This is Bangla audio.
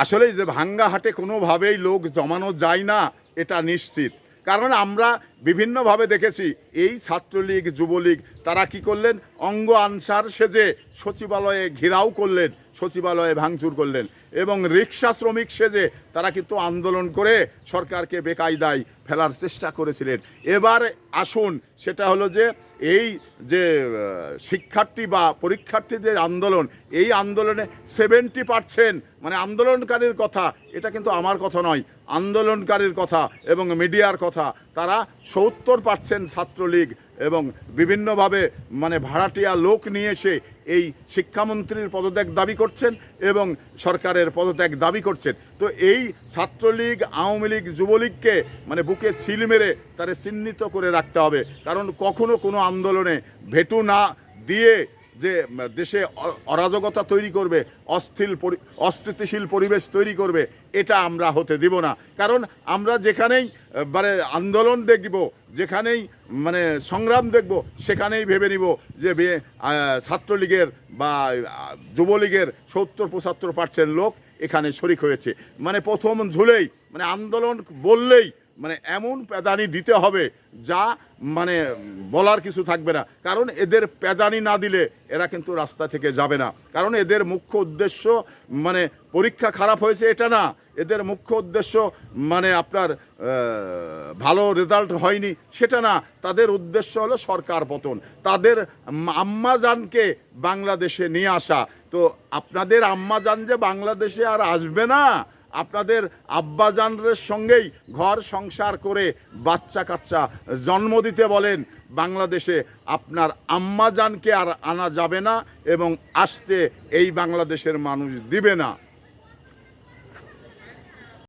আসলে যে ভাঙ্গা হাটে কোনোভাবেই লোক জমানো যায় না এটা নিশ্চিত। কারণ আমরা বিভিন্নভাবে দেখেছি এই ছাত্রলীগ যুবলীগ তারা কি করলেন, অঙ্গ আনসার সেজে সচিবালয়ে ঘেরাও করলেন, সচিবালয়ে ভাঙচুর করলেন এবং রিক্সা শ্রমিক সেজে তারা কিন্তু আন্দোলন করে সরকারকে বেকায়দায় ফেলার চেষ্টা করেছিলেন। এবার আসুন, সেটা হলো যে এই যে শিক্ষার্থী বা পরীক্ষার্থীদের আন্দোলন, এই আন্দোলনে 70% মানে আন্দোলনকারীর কথা, এটা কিন্তু আমার কথা নয়, আন্দোলনকারীর কথা এবং মিডিয়ার কথা, তারা 70% ছাত্রলীগ এবং বিভিন্নভাবে মানে ভাড়াটিয়া লোক নিয়ে এসে এই শিক্ষামন্ত্রীর পদত্যাগ দাবি করছেন এবং সরকারের পদত্যাগ দাবি করছেন। তো এই ছাত্রলীগ, আওয়ামী লীগ, যুবলীগকে মানে বুকে সিল মেরে তারে চিহ্নিত করে রাখতে হবে। কারণ কখনো কোনো আন্দোলনে ভেটু না দিয়ে যে দেশে অরাজকতা তৈরি করবে, অস্থিতিশীল পরিবেশ তৈরি করবে, এটা আমরা হতে দিব না। কারণ আমরা যেখানেই মানে আন্দোলন দেখব, যেখানেই মানে সংগ্রাম দেখব, সেখানেই ভেবে নিব যে ছাত্রলীগের বা যুবলীগের 70-75% লোক এখানে শরিক হয়েছে। মানে প্রথম ঝুলেই মানে আন্দোলন বললেই মানে এমন প্যাদানি দিতে হবে যা মানে বলার কিছু থাকবে না। কারণ এদের প্যাদানি না দিলে এরা কিন্তু রাস্তা থেকে যাবে না। কারণ এদের মুখ্য উদ্দেশ্য মানে পরীক্ষা খারাপ হয়েছে এটা না, এদের মুখ্য উদ্দেশ্য মানে আপনার ভালো রেজাল্ট হয়নি সেটা না, তাদের উদ্দেশ্য হলো সরকার পতন, তাদের আম্মাজানকে বাংলাদেশে নিয়ে আসা। তো আপনাদের আম্মাজান যে বাংলাদেশে আর আসবে না, আপনাদের আব্বাজানের সঙ্গেই ঘর সংসার করে বাচ্চা কাচ্চা জন্ম দিতে বলেন বাংলাদেশে, আপনার আম্মাজানকে আর আনা যাবে না এবং আসতে এই বাংলাদেশের মানুষ দিবে না।